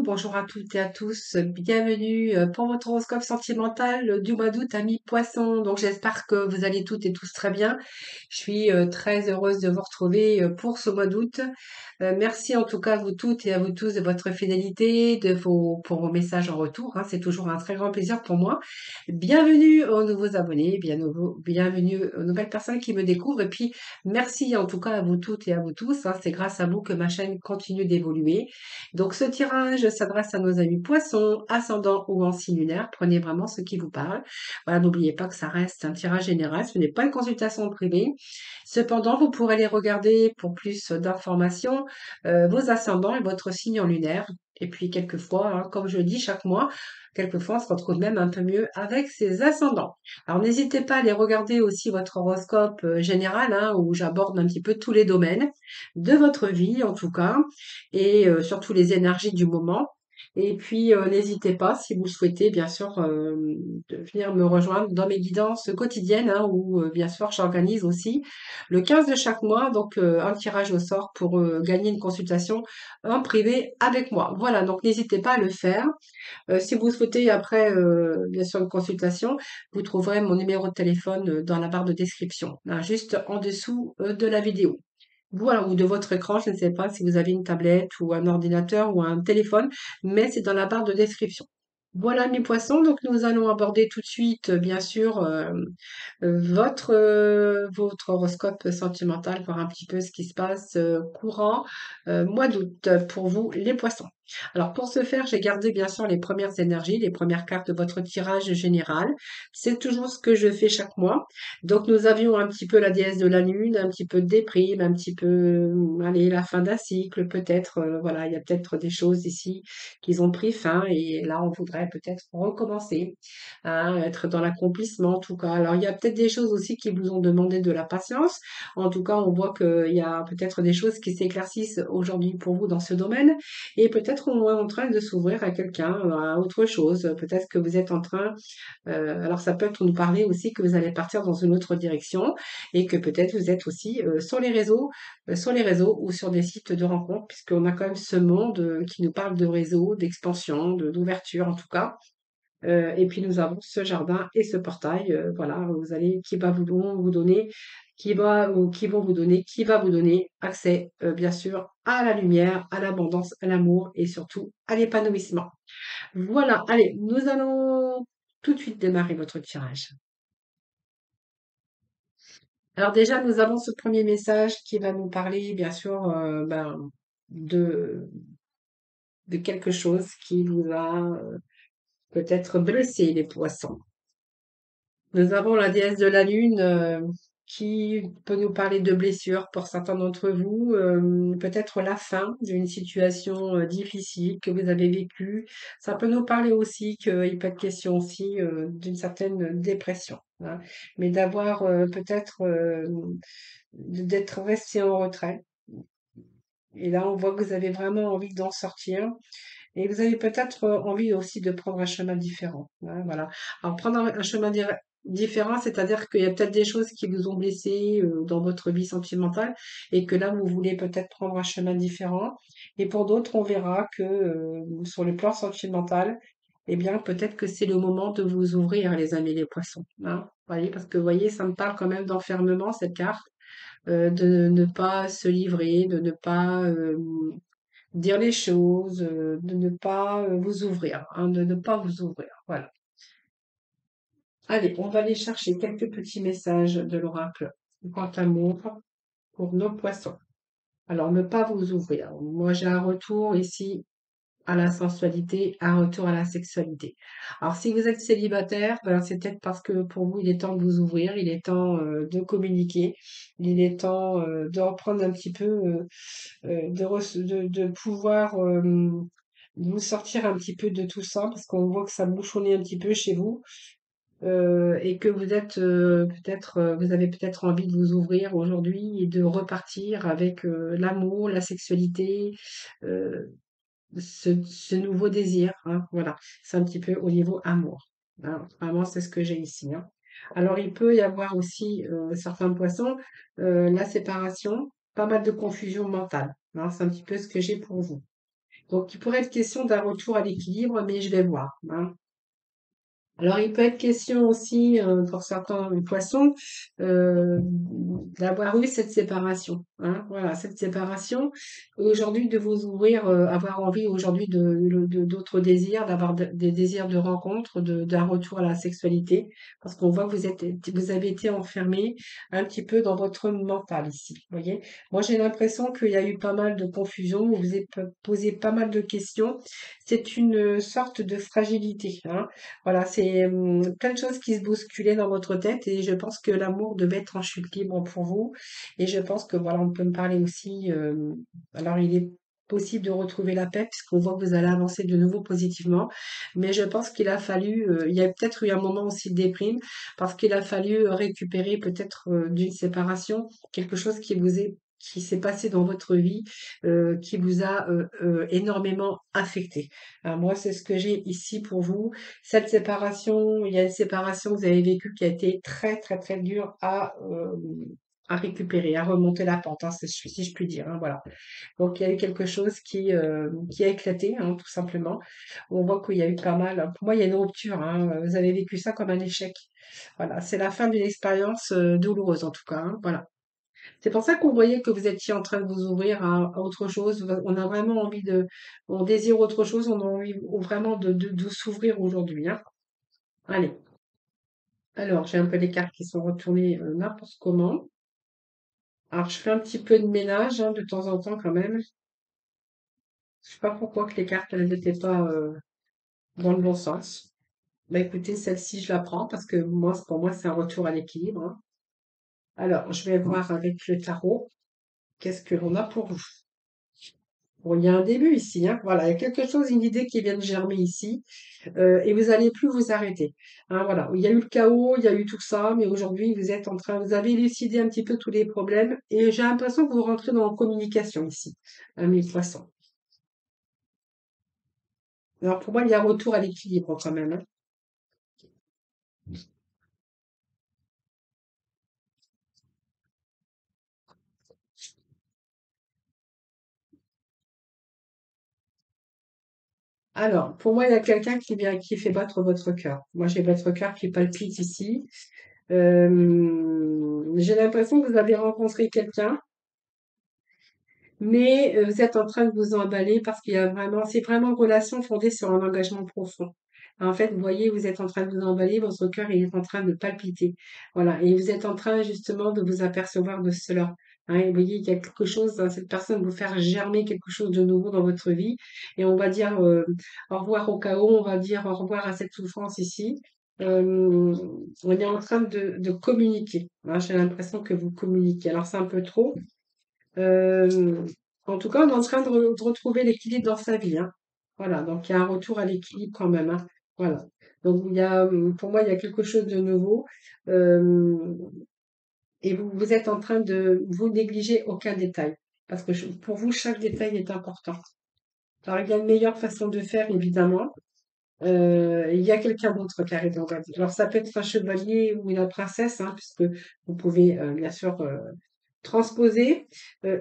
bonjour à toutes et à tous, bienvenue pour votre horoscope sentimental du mois d'août à mi-poisson. Donc j'espère que vous allez toutes et tous très bien. Je suis très heureuse de vous retrouver pour ce mois d'août. Merci en tout cas à vous toutes et à vous tous de votre fidélité, pour vos messages en retour, hein. C'est toujours un très grand plaisir pour moi. Bienvenue aux nouveaux abonnés, bienvenue aux nouvelles personnes qui me découvrent. Et puis merci en tout cas à vous toutes et à vous tous, hein. C'est grâce à vous que ma chaîne continue d'évoluer. Donc ce tirage s'adresse à nos amis poissons, ascendant ou en signe lunaire. Prenez vraiment ce qui vous parle. Voilà, n'oubliez pas que ça reste un tirage général, ce n'est pas une consultation privée. Cependant, vous pourrez les regarder pour plus d'informations, vos ascendants et votre signe en lunaire. Et puis quelquefois, hein, comme je dis chaque mois, quelquefois on se retrouve même un peu mieux avec ses ascendants. Alors n'hésitez pas à aller regarder aussi votre horoscope général, hein, où j'aborde un petit peu tous les domaines de votre vie en tout cas, et surtout les énergies du moment. Et puis, n'hésitez pas, si vous le souhaitez, bien sûr, de venir me rejoindre dans mes guidances quotidiennes, hein, où, bien sûr, j'organise aussi le 15 de chaque mois, donc un tirage au sort pour gagner une consultation en privé avec moi. Voilà, donc n'hésitez pas à le faire. Si vous souhaitez après, bien sûr, une consultation, vous trouverez mon numéro de téléphone dans la barre de description, hein, juste en dessous de la vidéo. Voilà, ou de votre écran, je ne sais pas si vous avez une tablette ou un ordinateur ou un téléphone, mais c'est dans la barre de description. Voilà mes poissons, donc nous allons aborder tout de suite, bien sûr, votre horoscope sentimental, voir un petit peu ce qui se passe courant mois d'août pour vous, les poissons. Alors pour ce faire, j'ai gardé bien sûr les premières énergies, les premières cartes de votre tirage général. C'est toujours ce que je fais chaque mois. Donc nous avions un petit peu la déesse de la lune, un petit peu de déprime, un petit peu, allez, la fin d'un cycle, peut-être, voilà, il y a peut-être des choses ici qui ont pris fin et là on voudrait peut-être recommencer, hein, être dans l'accomplissement en tout cas. Alors il y a peut-être des choses aussi qui vous ont demandé de la patience. En tout cas, on voit qu'il y a peut-être des choses qui s'éclaircissent aujourd'hui pour vous dans ce domaine et peut-être on est en train de s'ouvrir à quelqu'un, à autre chose. Peut-être que vous êtes en train alors ça peut être nous parler aussi que vous allez partir dans une autre direction et que peut-être vous êtes aussi sur les réseaux ou sur des sites de rencontres, puisqu'on a quand même ce monde qui nous parle de réseau, d'expansion, d'ouverture en tout cas. Et puis nous avons ce jardin et ce portail, voilà, vous allez, qui va vous donner, qui va vous donner accès, bien sûr, à la lumière, à l'abondance, à l'amour et surtout à l'épanouissement. Voilà, allez, nous allons tout de suite démarrer votre tirage. Alors déjà, nous avons ce premier message qui va nous parler, bien sûr, de, de quelque chose qui vous a peut-être blessé, les poissons. Nous avons la déesse de la lune qui peut nous parler de blessures pour certains d'entre vous, peut-être la fin d'une situation difficile que vous avez vécue. Ça peut nous parler aussi qu'il peut être question aussi d'une certaine dépression, hein, mais d'avoir peut-être d'être resté en retrait. Et là, on voit que vous avez vraiment envie d'en sortir. Et vous avez peut-être envie aussi de prendre un chemin différent, hein, voilà. Alors prendre un chemin différent, c'est-à-dire qu'il y a peut-être des choses qui vous ont blessé dans votre vie sentimentale et que là, vous voulez peut-être prendre un chemin différent. Et pour d'autres, on verra que sur le plan sentimental, eh bien, peut-être que c'est le moment de vous ouvrir, les amis, les poissons, hein. Vous voyez, parce que vous voyez, ça me parle quand même d'enfermement, cette carte, de ne pas se livrer, de ne pas dire les choses, de ne pas vous ouvrir, hein, de ne pas vous ouvrir. Voilà. Allez, on va aller chercher quelques petits messages de l'oracle quant amour pour nos poissons. Alors, ne pas vous ouvrir. Moi, j'ai un retour ici à la sensualité, un retour à la sexualité. Alors, si vous êtes célibataire, ben, c'est peut-être parce que pour vous, il est temps de vous ouvrir, il est temps de communiquer, il est temps de reprendre un petit peu, de pouvoir vous sortir un petit peu de tout ça, parce qu'on voit que ça bouchonnait un petit peu chez vous, et que vous êtes peut-être, vous avez peut-être envie de vous ouvrir aujourd'hui et de repartir avec l'amour, la sexualité, euh, ce nouveau désir, hein, voilà. C'est un petit peu au niveau amour, hein. Vraiment, c'est ce que j'ai ici, hein. Alors, il peut y avoir aussi certains poissons, la séparation, pas mal de confusion mentale, hein. C'est un petit peu ce que j'ai pour vous. Donc, il pourrait être question d'un retour à l'équilibre, mais je vais voir, hein. Alors, il peut être question aussi, pour certains poissons, d'avoir eu cette séparation, hein. Voilà, cette séparation. Aujourd'hui, de vous ouvrir, avoir envie aujourd'hui d'autres désirs, d'avoir des désirs de rencontre, d'un retour à la sexualité, parce qu'on voit que vous avez été enfermé un petit peu dans votre mental ici, vous voyez. Moi, j'ai l'impression qu'il y a eu pas mal de confusion, vous vous êtes posé pas mal de questions. C'est une sorte de fragilité, hein. Voilà, c'est plein de choses qui se bousculaient dans votre tête et je pense que l'amour devait être en chute libre pour vous. Et je pense que voilà, on peut me parler aussi. Alors, il est possible de retrouver la paix puisqu'on voit que vous allez avancer de nouveau positivement. Mais je pense qu'il a fallu, il y a peut-être eu un moment aussi de déprime parce qu'il a fallu récupérer peut-être d'une séparation quelque chose qui s'est passé dans votre vie, qui vous a énormément affecté. Moi, c'est ce que j'ai ici pour vous. Cette séparation, il y a une séparation que vous avez vécue qui a été très, très, très dure à récupérer, à remonter la pente, hein, si je puis dire, hein, voilà. Donc, il y a eu quelque chose qui a éclaté, hein, tout simplement. On voit qu'il y a eu pas mal. Pour moi, il y a une rupture, hein. Vous avez vécu ça comme un échec. Voilà, c'est la fin d'une expérience douloureuse, en tout cas, hein, voilà. C'est pour ça qu'on voyait que vous étiez en train de vous ouvrir à autre chose. On a vraiment envie on désire autre chose, on a envie vraiment de s'ouvrir aujourd'hui, hein. Allez. Alors, j'ai un peu les cartes qui sont retournées n'importe comment. Alors, je fais un petit peu de ménage, hein, de temps en temps quand même. Je sais pas pourquoi que les cartes, elles n'étaient pas dans le bon sens. Bah écoutez, celle-ci, je la prends parce que moi, pour moi, c'est un retour à l'équilibre, hein. Alors, je vais voir avec le tarot, qu'est-ce que l'on a pour vous. Bon, il y a un début ici, hein. Voilà, il y a quelque chose, une idée qui vient de germer ici, et vous n'allez plus vous arrêter, hein, voilà. Il y a eu le chaos, il y a eu tout ça, mais aujourd'hui, vous avez élucidé un petit peu tous les problèmes, et j'ai l'impression que vous rentrez dans la communication ici, hein, mes poissons. Alors pour moi, il y a un retour à l'équilibre quand même, hein. Alors, pour moi, il y a quelqu'un qui vient, qui fait battre votre cœur. Moi, j'ai votre cœur qui palpite ici. J'ai l'impression que vous avez rencontré quelqu'un. Mais vous êtes en train de vous emballer parce qu'il y a vraiment, c'est vraiment une relation fondée sur un engagement profond. En fait, vous voyez, vous êtes en train de vous emballer, votre cœur il est en train de palpiter. Voilà, et vous êtes en train justement de vous apercevoir de cela. Hein, et vous voyez, il y a quelque chose, dans cette personne vous faire germer quelque chose de nouveau dans votre vie. Et on va dire au revoir au chaos, on va dire au revoir à cette souffrance ici. On est en train de communiquer, hein. J'ai l'impression que vous communiquez. Alors c'est un peu trop. Euh, En tout cas, on est en train de retrouver l'équilibre dans sa vie, hein. Voilà, donc il y a un retour à l'équilibre quand même, hein. Voilà. Donc il y a, pour moi, il y a quelque chose de nouveau. Euh, et vous êtes en train de vous négliger aucun détail. Parce que pour vous, chaque détail est important. Alors, il y a une meilleure façon de faire, évidemment. Il y a quelqu'un d'autre qui arrive, on va dire. Alors, ça peut être un chevalier ou une princesse, hein, puisque vous pouvez, bien sûr, transposer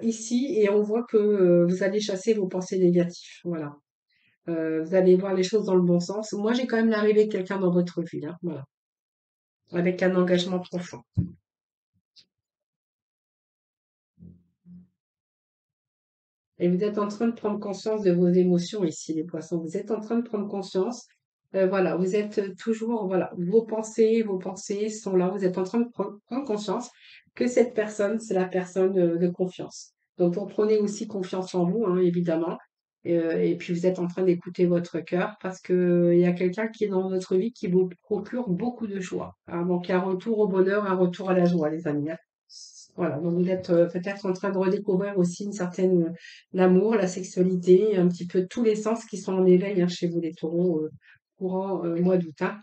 ici et on voit que vous allez chasser vos pensées négatives. Voilà. Vous allez voir les choses dans le bon sens. Moi, j'ai quand même l'arrivée de quelqu'un dans votre vie, hein, voilà, avec un engagement profond. Et vous êtes en train de prendre conscience de vos émotions ici, les poissons. Vous êtes en train de prendre conscience. Voilà, vous êtes toujours, voilà, vos pensées sont là. Vous êtes en train de prendre conscience que cette personne, c'est la personne de confiance. Donc, vous prenez aussi confiance en vous, hein, évidemment. Et puis, vous êtes en train d'écouter votre cœur parce que il y a quelqu'un qui est dans votre vie qui vous procure beaucoup de joie, hein. Donc, un retour au bonheur, un retour à la joie, les amis, hein. Voilà, donc vous êtes peut-être en train de redécouvrir aussi une certaine l'amour, la sexualité, un petit peu tous les sens qui sont en éveil, hein, chez vous les taureaux, courant mois d'août, hein.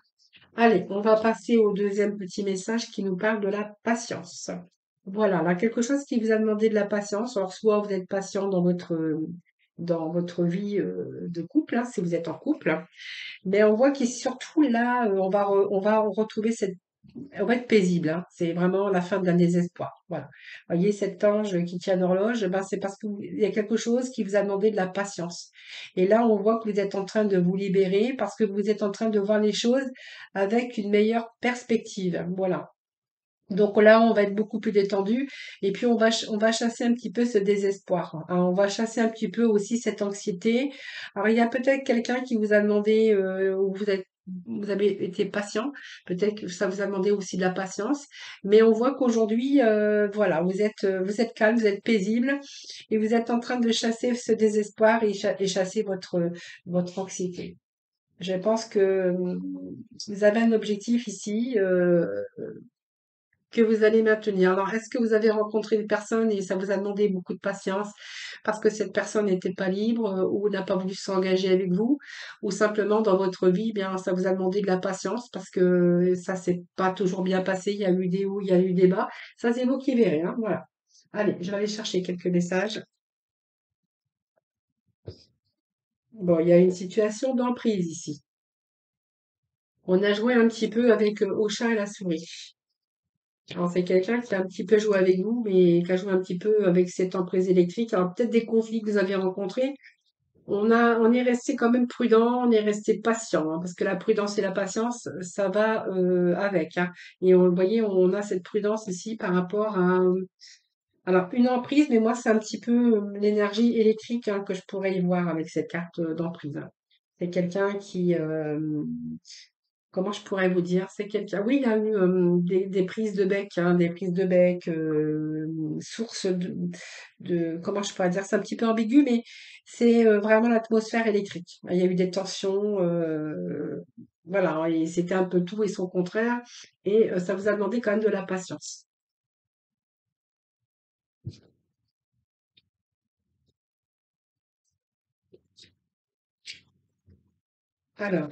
Allez, on va passer au deuxième petit message qui nous parle de la patience. Voilà, là, quelque chose qui vous a demandé de la patience. Alors, soit vous êtes patient dans votre vie de couple, hein, si vous êtes en couple, mais on voit qu'il surtout là, on va retrouver cette On va être paisible, hein. C'est vraiment la fin d'un désespoir. Voilà. Voyez cet ange qui tient l'horloge, ben c'est parce qu'il y a quelque chose qui vous a demandé de la patience. Et là, on voit que vous êtes en train de vous libérer parce que vous êtes en train de voir les choses avec une meilleure perspective. Voilà. Donc là, on va être beaucoup plus détendu et puis on va chasser un petit peu ce désespoir, hein. On va chasser un petit peu aussi cette anxiété. Alors il y a peut-être quelqu'un qui vous a demandé, ou vous avez été patient, peut-être que ça vous a demandé aussi de la patience, mais on voit qu'aujourd'hui, voilà, vous êtes calme, vous êtes paisible et vous êtes en train de chasser ce désespoir et chasser votre anxiété. Je pense que vous avez un objectif ici, que vous allez maintenir. Alors, est-ce que vous avez rencontré une personne et ça vous a demandé beaucoup de patience parce que cette personne n'était pas libre, ou n'a pas voulu s'engager avec vous, ou simplement dans votre vie, eh bien, ça vous a demandé de la patience parce que ça s'est pas toujours bien passé, il y a eu des hauts, il y a eu des bas. Ça, c'est vous qui verrez, hein, voilà. Allez, je vais aller chercher quelques messages. Bon, il y a une situation d'emprise ici. On a joué un petit peu avec au chat et la souris. Alors, c'est quelqu'un qui a un petit peu joué avec vous, mais qui a joué un petit peu avec cette emprise électrique. Alors, peut-être des conflits que vous avez rencontrés. On est resté quand même prudent, on est resté patient, hein, parce que la prudence et la patience, ça va avec, hein. Et vous voyez, on a cette prudence ici par rapport à, alors une emprise, mais moi, c'est un petit peu l'énergie électrique, hein, que je pourrais y voir avec cette carte d'emprise, hein. C'est quelqu'un qui, comment je pourrais vous dire? C'est quelqu'un, oui, il y a eu des prises de bec, hein, des prises de bec, source comment je pourrais dire? C'est un petit peu ambigu, mais c'est vraiment l'atmosphère électrique. Il y a eu des tensions, voilà, hein, et c'était un peu tout et son contraire, et ça vous a demandé quand même de la patience. Alors,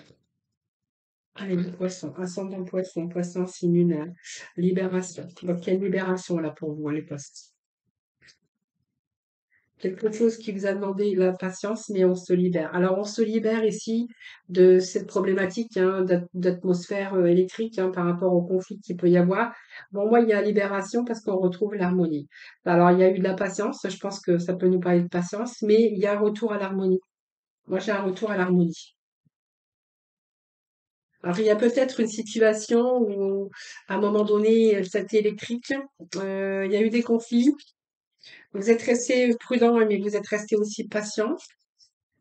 allez, le poisson, ascendant poisson, poisson signe lunaire, libération. Donc, quelle libération là pour vous, hein, les poissons? Quelque chose qui vous a demandé la patience, mais on se libère. Alors, on se libère ici de cette problématique, hein, d'atmosphère électrique, hein, par rapport au conflit qu'il peut y avoir. Bon, moi, il y a libération parce qu'on retrouve l'harmonie. Alors, il y a eu de la patience, je pense que ça peut nous parler de patience, mais il y a un retour à l'harmonie. Moi, j'ai un retour à l'harmonie. Alors, il y a peut-être une situation où, à un moment donné, c'était électrique, il y a eu des conflits. Vous êtes resté prudent, mais vous êtes resté aussi patient.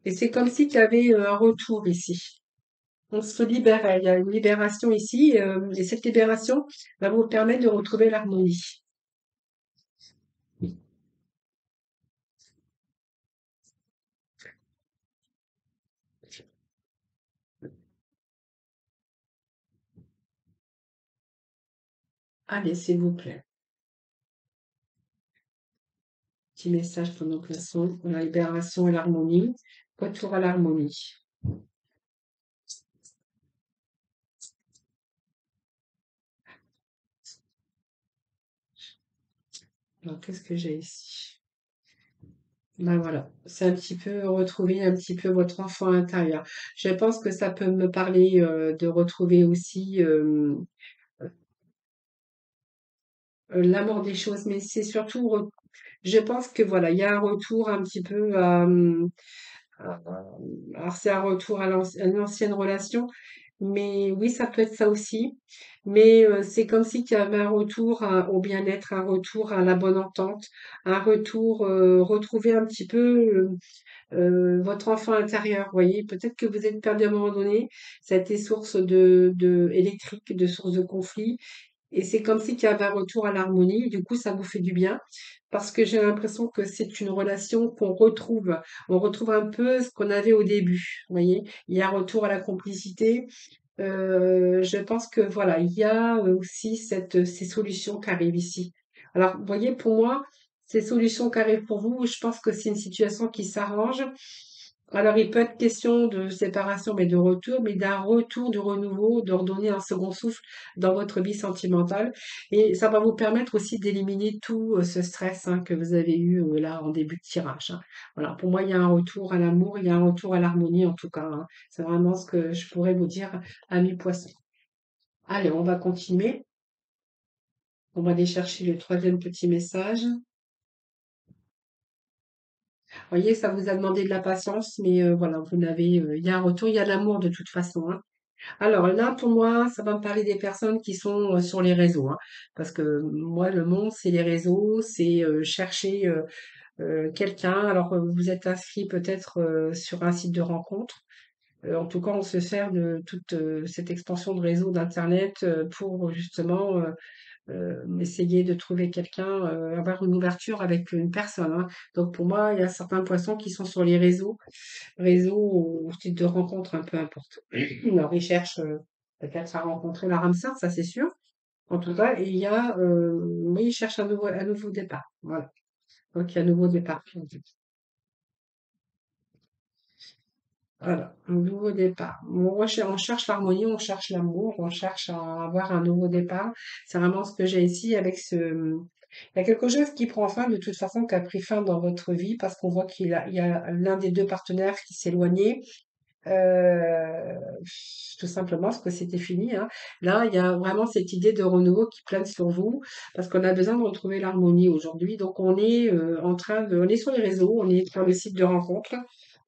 Et c'est comme si tu avais un retour ici. On se libère, il y a une libération ici, et cette libération va vous permettre de retrouver l'harmonie. Allez, s'il vous plaît. Petit message pour nos poissons. La libération et l'harmonie. Retour à l'harmonie. Alors, qu'est-ce que j'ai ici? Ben voilà, c'est un petit peu retrouver un petit peu votre enfant intérieur. Je pense que ça peut me parler de retrouver aussi l'amour des choses, mais c'est surtout, je pense que voilà, il y a un retour un petit peu à, alors c'est un retour à une ancienne relation, mais oui, ça peut être ça aussi. Mais c'est comme si qu'il y avait un retour au bien-être, un retour à la bonne entente, un retour, retrouver un petit peu votre enfant intérieur. Vous voyez, peut-être que vous êtes perdu à un moment donné, ça a été source de électrique, de source de conflit. Et c'est comme si qu'il y avait un retour à l'harmonie. Du coup, ça vous fait du bien parce que j'ai l'impression que c'est une relation qu'on retrouve. On retrouve un peu ce qu'on avait au début. Vous voyez, il y a un retour à la complicité. Je pense que voilà, il y a aussi ces solutions qui arrivent ici. Alors, vous voyez, pour moi, ces solutions qui arrivent pour vous, je pense que c'est une situation qui s'arrange. Alors, il peut être question de séparation, mais de retour, mais d'un retour, de renouveau, de redonner un second souffle dans votre vie sentimentale. Et ça va vous permettre aussi d'éliminer tout ce stress, hein, que vous avez eu là en début de tirage, hein. Voilà, pour moi, il y a un retour à l'amour, il y a un retour à l'harmonie en tout cas, hein. C'est vraiment ce que je pourrais vous dire, ami poisson. Allez, on va continuer. On va aller chercher le troisième petit message. Vous voyez, ça vous a demandé de la patience, mais voilà, vous n'avez, il y a un retour, il y a de l'amour de toute façon, hein. Alors là, pour moi, ça va me parler des personnes qui sont sur les réseaux, hein, parce que moi, le monde, c'est les réseaux, c'est chercher quelqu'un. Alors, vous êtes inscrit peut-être sur un site de rencontre. En tout cas, on se sert de toute cette extension de réseau d'Internet pour justement essayer de trouver quelqu'un, avoir une ouverture avec une personne, hein. Donc pour moi, il y a certains poissons qui sont sur les réseaux ou sites de rencontres, hein, peu importe. Alors ils cherchent peut-être à rencontrer la âme sœur, ça c'est sûr. En tout cas, il y a, oui, ils cherchent un nouveau départ. Voilà. Donc il y a un nouveau départ. Voilà, un nouveau départ. On cherche l'harmonie, on cherche l'amour, on cherche à avoir un nouveau départ. C'est vraiment ce que j'ai ici avec ce... Il y a quelque chose qui prend fin de toute façon, qui a pris fin dans votre vie parce qu'on voit il y a l'un des deux partenaires qui s'éloignait. euh, Tout simplement parce que c'était fini, hein. Là, il y a vraiment cette idée de renouveau qui plane sur vous parce qu'on a besoin de retrouver l'harmonie aujourd'hui. Donc on est on est sur les réseaux, on est sur le site de rencontre.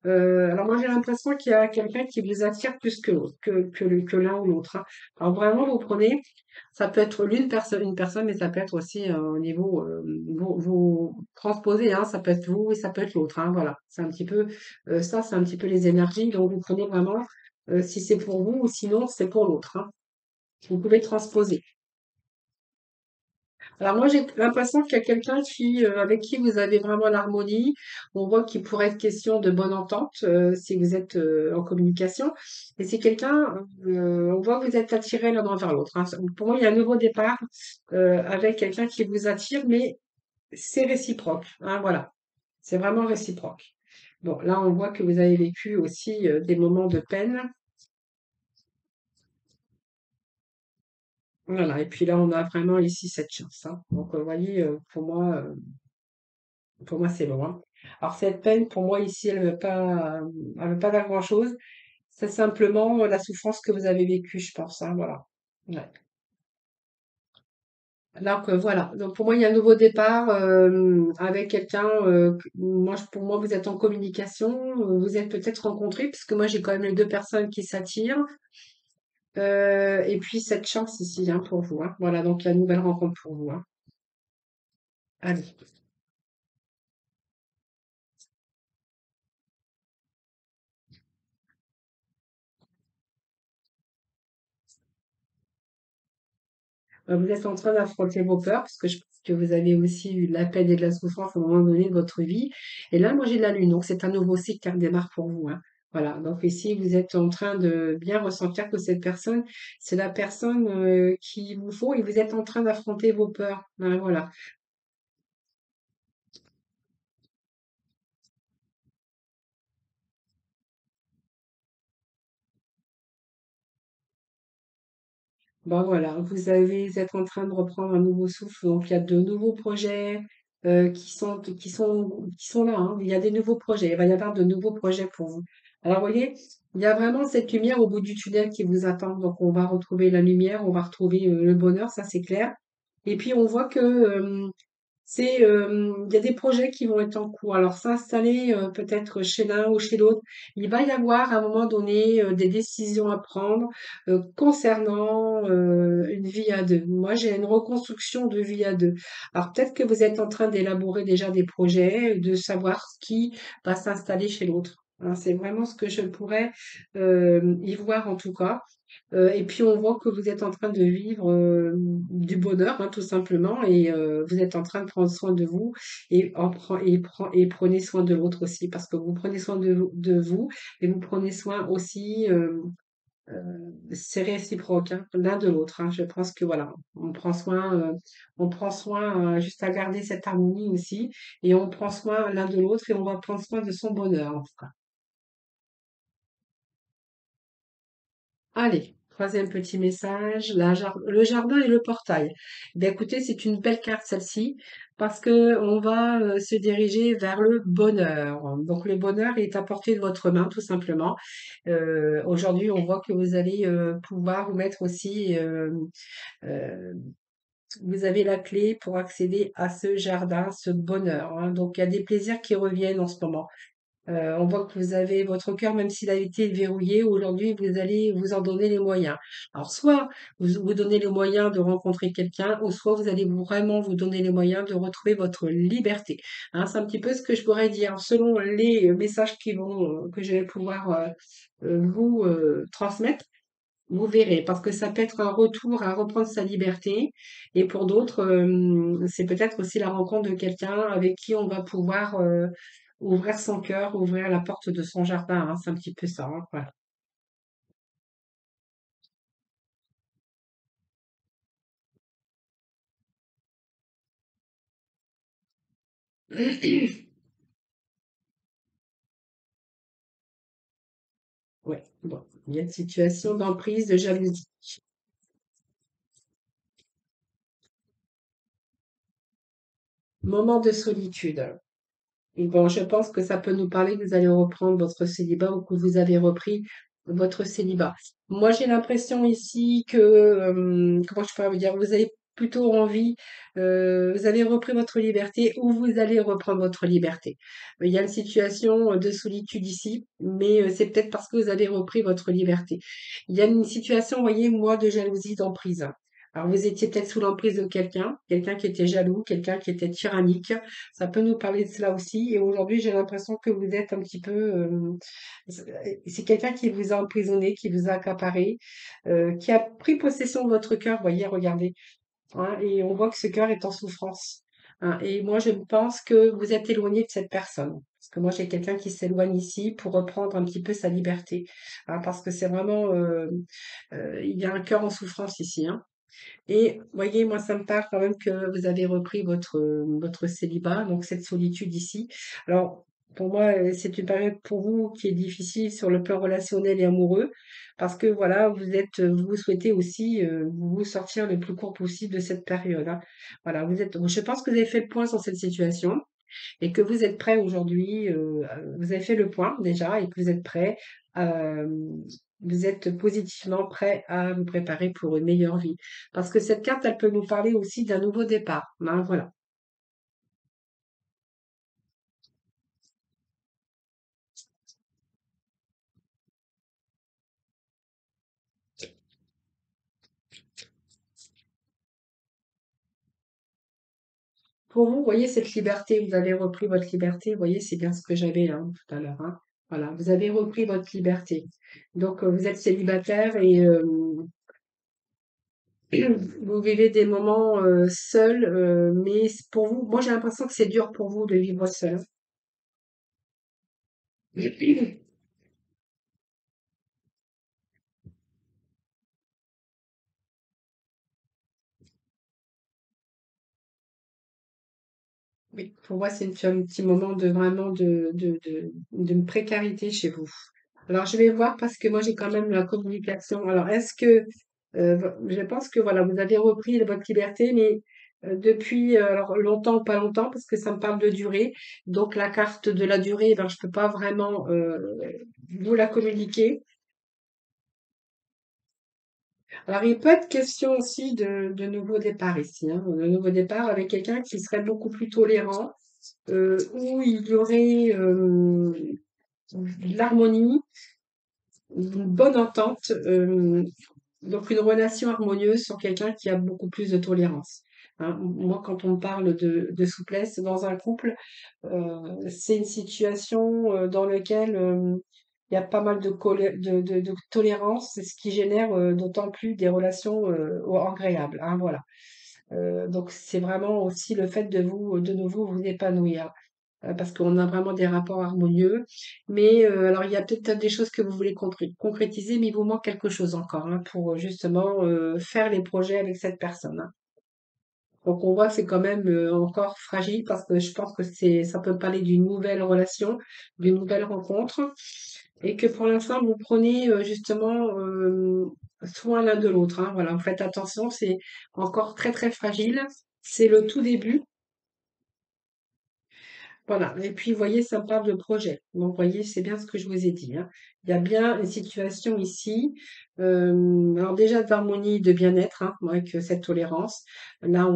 Alors moi j'ai l'impression qu'il y a quelqu'un qui vous attire plus que l'autre, que l'un ou l'autre, hein. Alors vraiment vous prenez, ça peut être une personne, mais ça peut être aussi au niveau vous transposez, hein, ça peut être vous et ça peut être l'autre, hein, voilà. C'est un petit peu ça, c'est un petit peu les énergies. Donc vous prenez vraiment si c'est pour vous ou sinon c'est pour l'autre, hein. Vous pouvez transposer. Alors moi, j'ai l'impression qu'il y a quelqu'un avec qui vous avez vraiment l'harmonie. On voit qu'il pourrait être question de bonne entente si vous êtes en communication. Et c'est quelqu'un, on voit que vous êtes attirés l'un envers l'autre, hein. Pour moi, il y a un nouveau départ avec quelqu'un qui vous attire, mais c'est réciproque, hein, voilà. C'est vraiment réciproque. Bon, là, on voit que vous avez vécu aussi des moments de peine. Voilà. Et puis là, on a vraiment ici cette chance, hein. Donc, vous voyez, pour moi, c'est loin. Alors, cette peine, pour moi, ici, elle veut pas dire grand-chose. C'est simplement la souffrance que vous avez vécue, je pense, hein, voilà. Ouais. Donc, voilà. Donc, pour moi, il y a un nouveau départ avec quelqu'un. Pour moi, vous êtes en communication. Vous êtes peut-être rencontrés, puisque moi, j'ai quand même les deux personnes qui s'attirent. Et puis, cette chance ici, hein, pour vous, hein. Voilà. Donc, il y a une nouvelle rencontre pour vous, hein. Allez. Vous êtes en train d'affronter vos peurs, parce que je pense que vous avez aussi eu de la peine et de la souffrance à un moment donné de votre vie. Et là, moi, j'ai de la lune, donc c'est un nouveau cycle qui redémarre pour vous, hein. Voilà, donc ici, vous êtes en train de bien ressentir que cette personne, c'est la personne qu'il vous faut et vous êtes en train d'affronter vos peurs, hein, voilà. Ben voilà, vous êtes en train de reprendre un nouveau souffle, donc il y a de nouveaux projets qui sont là, hein. Il y a des nouveaux projets, il va y avoir de nouveaux projets pour vous. Alors, vous voyez, il y a vraiment cette lumière au bout du tunnel qui vous attend. Donc, on va retrouver la lumière, on va retrouver le bonheur, ça c'est clair. Et puis, on voit que il y a des projets qui vont être en cours. Alors, s'installer peut-être chez l'un ou chez l'autre, il va y avoir à un moment donné des décisions à prendre concernant une vie à deux. Moi, j'ai une reconstruction de vie à deux. Alors, peut-être que vous êtes en train d'élaborer déjà des projets, de savoir qui va s'installer chez l'autre, hein. C'est vraiment ce que je pourrais y voir en tout cas. Et puis on voit que vous êtes en train de vivre du bonheur, hein, tout simplement, et vous êtes en train de prendre soin de vous et prenez soin de l'autre aussi, parce que vous prenez soin de vous et vous prenez soin aussi, c'est réciproque, hein, l'un de l'autre, hein. Je pense que voilà, on prend soin juste à garder cette harmonie aussi, et on prend soin l'un de l'autre et on va prendre soin de son bonheur en tout cas. Allez, troisième petit message, le jardin et le portail. Ben écoutez, c'est une belle carte celle-ci. parce que on va se diriger vers le bonheur. Donc le bonheur est à portée de votre main, tout simplement. Aujourd'hui, on voit que vous allez pouvoir vous mettre aussi, euh, vous avez la clé pour accéder à ce jardin, ce bonheur, hein. Donc il y a des plaisirs qui reviennent en ce moment. On voit que vous avez votre cœur, même s'il a été verrouillé, aujourd'hui, vous allez vous en donner les moyens. Alors, soit vous vous donnez les moyens de rencontrer quelqu'un, ou soit vous allez vraiment vous donner les moyens de retrouver votre liberté. Hein, c'est un petit peu ce que je pourrais dire selon les messages que je vais pouvoir vous transmettre. Vous verrez, parce que ça peut être un retour à reprendre sa liberté, et pour d'autres, c'est peut-être aussi la rencontre de quelqu'un avec qui on va pouvoir ouvrir son cœur, ouvrir la porte de son jardin, hein. C'est un petit peu ça, hein, voilà. Ouais, bon, il y a une situation d'emprise, de jalousie. Moment de solitude. Et bon, je pense que ça peut nous parler que vous allez reprendre votre célibat ou que vous avez repris votre célibat. Moi, j'ai l'impression ici que, comment je pourrais vous dire, vous avez plutôt envie, vous avez repris votre liberté ou vous allez reprendre votre liberté. Il y a une situation de solitude ici, mais c'est peut-être parce que vous avez repris votre liberté. Il y a une situation, vous voyez, moi, de jalousie, d'emprise. Alors, vous étiez peut-être sous l'emprise de quelqu'un, quelqu'un qui était jaloux, quelqu'un qui était tyrannique. Ça peut nous parler de cela aussi. Et aujourd'hui, j'ai l'impression que vous êtes un petit peu, c'est quelqu'un qui vous a emprisonné, qui vous a accaparé, qui a pris possession de votre cœur. Voyez, regardez, hein, et on voit que ce cœur est en souffrance, hein. Et moi, je pense que vous êtes éloigné de cette personne. Parce que moi, j'ai quelqu'un qui s'éloigne ici pour reprendre un petit peu sa liberté, hein, parce que c'est vraiment, il y a un cœur en souffrance ici, hein. Et voyez, moi, ça me parle quand même que vous avez repris votre célibat, donc cette solitude ici. Alors, pour moi, c'est une période pour vous qui est difficile sur le plan relationnel et amoureux, parce que voilà, vous souhaitez aussi vous sortir le plus court possible de cette période, hein. Voilà, je pense que vous avez fait le point sur cette situation et que vous êtes prêt aujourd'hui, vous avez fait le point déjà et que vous êtes prêt, vous êtes positivement prêt à vous préparer pour une meilleure vie. Parce que cette carte, elle peut nous parler aussi d'un nouveau départ, hein, voilà. Pour vous, voyez cette liberté, vous avez repris votre liberté, vous voyez, c'est bien ce que j'avais hein, tout à l'heure, hein. Voilà, vous avez repris votre liberté. Donc, vous êtes célibataire et vous vivez des moments seuls, mais pour vous, moi j'ai l'impression que c'est dur pour vous de vivre seul. Oui, pour moi, c'est un petit moment de vraiment de précarité chez vous. Alors, je vais voir parce que moi, j'ai quand même la communication. Alors, je pense que voilà, vous avez repris votre liberté, mais depuis alors longtemps ou pas longtemps, parce que ça me parle de durée. Donc, la carte de la durée, eh ben, je peux pas vraiment vous la communiquer. Alors, il peut être question aussi de nouveau départ ici, hein, de nouveau départ avec quelqu'un qui serait beaucoup plus tolérant, où il y aurait de l'harmonie, une bonne entente, donc une relation harmonieuse sur quelqu'un qui a beaucoup plus de tolérance. Hein, moi, quand on me parle de souplesse dans un couple, c'est une situation dans laquelle il y a pas mal de tolérance, c'est ce qui génère d'autant plus des relations agréables, hein, voilà. Donc c'est vraiment aussi le fait de nouveau vous épanouir, parce qu'on a vraiment des rapports harmonieux. Mais alors il y a peut-être des choses que vous voulez concrétiser, mais il vous manque quelque chose encore, hein, pour justement faire les projets avec cette personne, hein. Donc on voit que c'est quand même encore fragile parce que je pense que ça peut parler d'une nouvelle relation, d'une nouvelle rencontre, et que pour l'instant vous prenez justement soin l'un de l'autre, hein. Voilà, vous faites attention, c'est encore très très fragile. C'est le tout début. Voilà. Et puis, vous voyez, ça me parle de projet. Donc, vous voyez, c'est bien ce que je vous ai dit, hein. Il y a bien une situation ici, alors déjà d'harmonie, de bien-être, hein, avec cette tolérance. Là,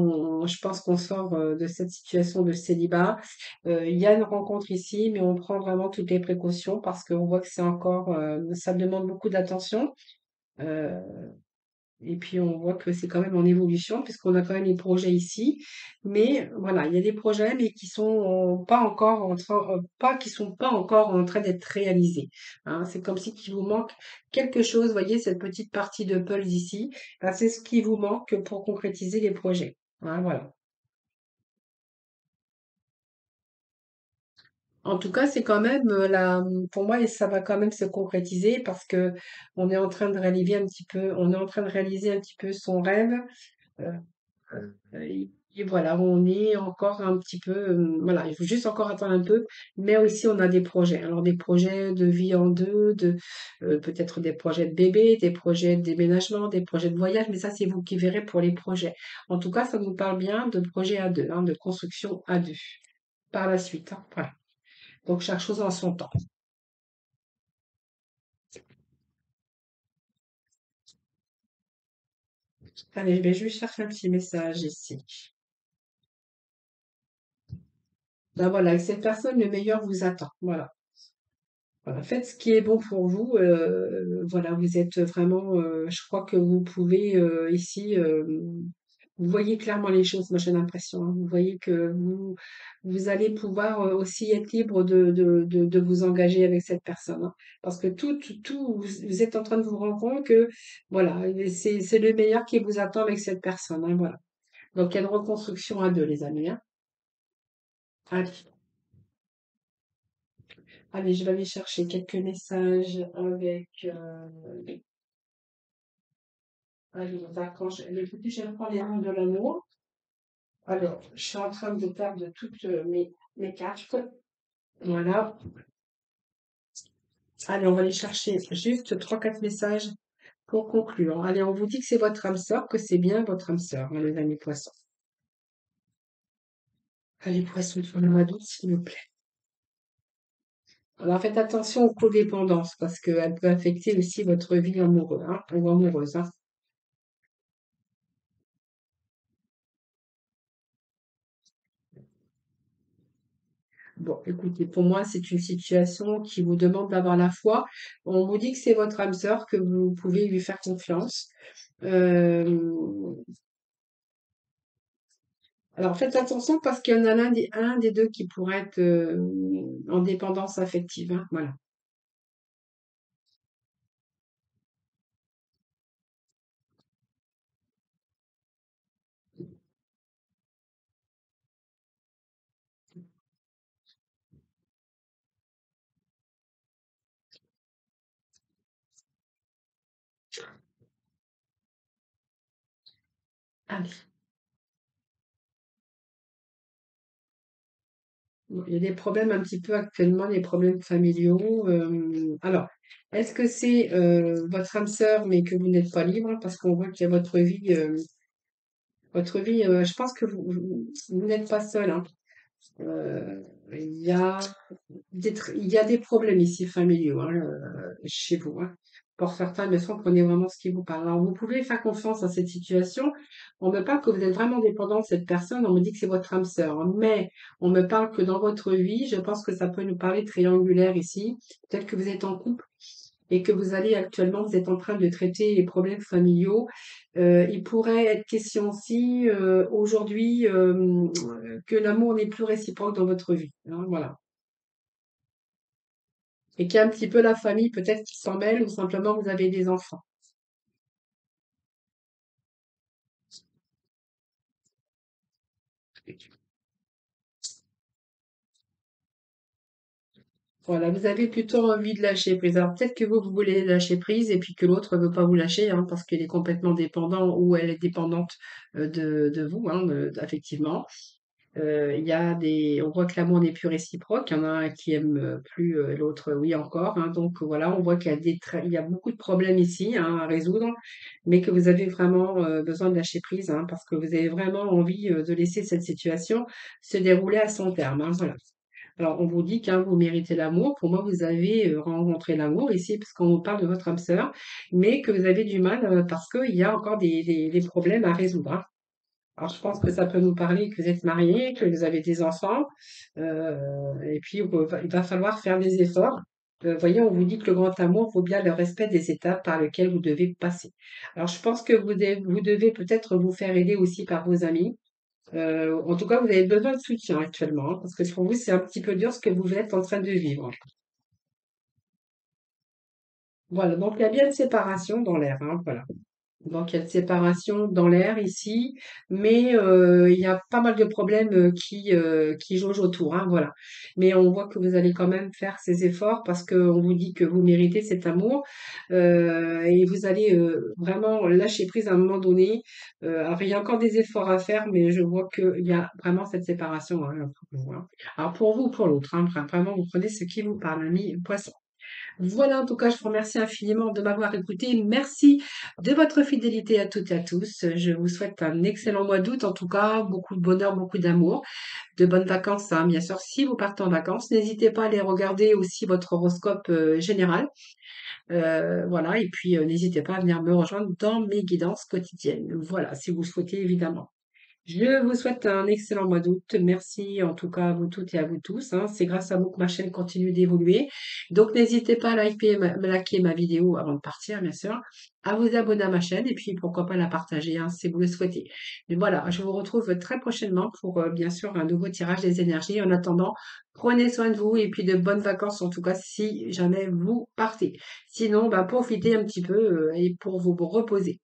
je pense qu'on sort de cette situation de célibat. Il y a une rencontre ici, mais on prend vraiment toutes les précautions parce qu'on voit que c'est encore, ça demande beaucoup d'attention. Euh, et puis on voit que c'est quand même en évolution puisqu'on a quand même des projets ici. Mais voilà, il y a des projets mais qui sont pas encore en train, pas qui sont pas encore en train d'être réalisés, hein. C'est comme si qu'il vous manque quelque chose. Vous voyez cette petite partie de puzzle ici, ben, c'est ce qui vous manque pour concrétiser les projets, hein, voilà. En tout cas, c'est quand même pour moi, et ça va quand même se concrétiser parce que on est en train de réaliser un petit peu, on est en train de réaliser un petit peu son rêve. euh, et voilà, on est encore un petit peu, voilà, il faut juste encore attendre un peu, mais aussi on a des projets. Alors des projets de vie en deux, peut-être des projets de bébé, des projets de déménagement, des projets de voyage, mais ça c'est vous qui verrez pour les projets. En tout cas, ça nous parle bien de projets à deux, hein, de construction à deux par la suite, hein, voilà. Donc chaque chose en son temps. Allez, je vais juste chercher un petit message ici. Ben voilà, avec cette personne, le meilleur vous attend. Voilà. Voilà, faites ce qui est bon pour vous. Voilà, vous êtes vraiment, je crois que vous pouvez ici, vous voyez clairement les choses, moi j'ai l'impression, hein. Vous voyez que vous allez pouvoir aussi être libre de vous engager avec cette personne, hein. Parce que vous êtes en train de vous rendre compte que voilà, c'est le meilleur qui vous attend avec cette personne, hein, voilà. Donc il y a une reconstruction à deux, les amis, hein. Allez, allez, je vais aller chercher quelques messages avec. Allez, d'accord. Écoutez, je prends les noms de l'amour. Alors, je suis en train de perdre toutes mes cartes. Voilà. Allez, on va aller chercher juste trois, quatre messages pour conclure. Allez, on vous dit que c'est votre âme sœur, que c'est bien votre âme sœur, hein, les amis poissons. Allez, poissons, tournez-moi douce, s'il vous plaît. Alors, faites attention aux codépendances parce qu'elle peut affecter aussi votre vie amoureuse, hein, ou amoureuse, hein. Bon, écoutez, pour moi, c'est une situation qui vous demande d'avoir la foi. On vous dit que c'est votre âme sœur, que vous pouvez lui faire confiance. Euh, alors faites attention parce qu'il y en a un des deux qui pourrait être en dépendance affective, hein, voilà. Allez. Bon, il y a des problèmes un petit peu actuellement, des problèmes familiaux. Alors, est-ce que c'est votre âme sœur, mais que vous n'êtes pas libre, hein, parce qu'on voit qu'il y a votre vie. Je pense que vous n'êtes pas seul, hein. Euh, il y a il y a des problèmes ici familiaux, hein, chez vous, hein. Pour certains, il me semble qu'on est vraiment ce qui vous parle. Alors, vous pouvez faire confiance à cette situation. On me parle que vous êtes vraiment dépendant de cette personne. On me dit que c'est votre âme sœur, hein. Mais on me parle que dans votre vie, je pense que ça peut nous parler triangulaire ici. Peut-être que vous êtes en couple et que vous allez actuellement, vous êtes en train de traiter les problèmes familiaux. Il pourrait être question aussi aujourd'hui que l'amour n'est plus réciproque dans votre vie, hein, voilà. Et qu'il y a un petit peu la famille peut-être qui s'en mêle ou simplement vous avez des enfants. Voilà, vous avez plutôt envie de lâcher prise. Alors peut-être que vous voulez lâcher prise et puis que l'autre ne veut pas vous lâcher, hein, parce qu'il est complètement dépendant ou elle est dépendante de vous, hein, effectivement. Il y a on voit que l'amour n'est plus réciproque. Il y en a un qui aime plus l'autre, oui encore, hein. Donc voilà, on voit qu'il y a il y a beaucoup de problèmes ici, hein, à résoudre, mais que vous avez vraiment besoin de lâcher prise, hein, parce que vous avez vraiment envie de laisser cette situation se dérouler à son terme, hein, voilà. Alors, on vous dit que vous méritez l'amour. Pour moi, vous avez rencontré l'amour ici, parce qu'on vous parle de votre âme sœur, mais que vous avez du mal parce qu'il y a encore des problèmes à résoudre, hein. Alors, je pense que ça peut nous parler que vous êtes mariés, que vous avez des enfants, et puis il va falloir faire des efforts. Voyez, on vous dit que le grand amour vaut bien le respect des étapes par lesquelles vous devez passer. Alors, je pense que vous devez peut-être vous faire aider aussi par vos amis. En tout cas, vous avez besoin de soutien actuellement, hein, parce que pour vous, c'est un petit peu dur ce que vous êtes en train de vivre. Voilà, donc il y a bien une séparation dans l'air, hein, voilà. Donc, il y a une séparation dans l'air ici, mais il y a pas mal de problèmes qui jaugent autour, hein, voilà. Mais on voit que vous allez quand même faire ces efforts parce qu'on vous dit que vous méritez cet amour et vous allez vraiment lâcher prise à un moment donné. Alors, il y a encore des efforts à faire, mais je vois qu'il y a vraiment cette séparation, hein, pour vous, hein. Alors, pour vous ou pour l'autre, hein, vraiment, vous prenez ce qui vous parle, ami poisson. Voilà, en tout cas, je vous remercie infiniment de m'avoir écouté. Merci de votre fidélité à toutes et à tous. Je vous souhaite un excellent mois d'août, en tout cas, beaucoup de bonheur, beaucoup d'amour, de bonnes vacances, hein, bien sûr. Si vous partez en vacances, n'hésitez pas à aller regarder aussi votre horoscope général. Voilà, et puis n'hésitez pas à venir me rejoindre dans mes guidances quotidiennes. Voilà, si vous le souhaitez, évidemment. Je vous souhaite un excellent mois d'août. Merci en tout cas à vous toutes et à vous tous, hein. C'est grâce à vous que ma chaîne continue d'évoluer. Donc n'hésitez pas à liker ma vidéo avant de partir, bien sûr, à vous abonner à ma chaîne et puis pourquoi pas la partager, hein, si vous le souhaitez. Mais voilà, je vous retrouve très prochainement pour bien sûr un nouveau tirage des énergies. En attendant, prenez soin de vous et puis de bonnes vacances en tout cas si jamais vous partez. Sinon, bah, profitez un petit peu et pour vous reposer.